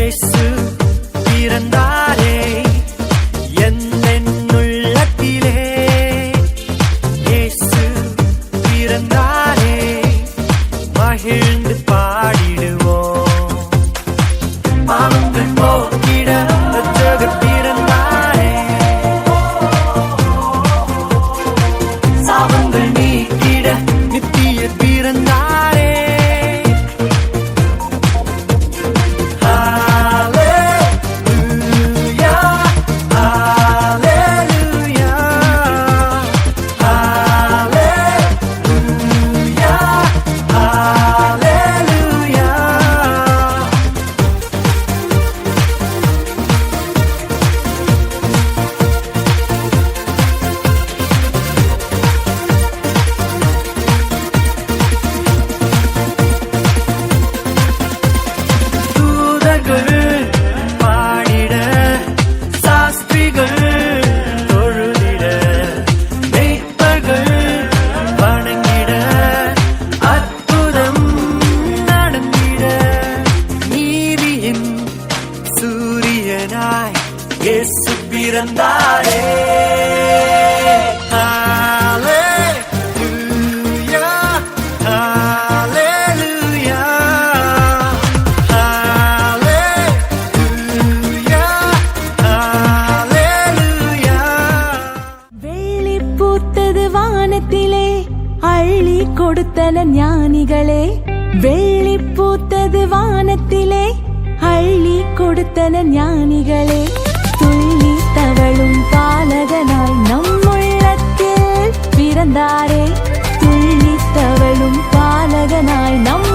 இயேசு பிறந்தாரே என்னுள்ளத்திலே. இயேசு பிறந்தாரே மகிழ்ந்து பாடிடுவோம். பாவங்கள் போக்கிட இரட்சகர் பிறந்தாரே, சாபங்கள் நீக்கிட நித்தியர் பிறந்தாரே. இயேசு பிறந்தாரே. ஹல்லேலூயா ஹல்லேலூயா ஹல்லேலூயா ஹல்லேலூயா. வெள்ளி பூத்தது வானத்திலே அள்ளி கொடுத்தன ஞானிகளே. வெள்ளி பூத்தது வானத்திலே அள்ளி கொடுத்தன ஞானிகளே. துள்ளி தவழும் பாலகனாய் நம்முள்ளத்தில் பிறந்தாரே. துள்ளி தவழும் பாலகனாய் நம்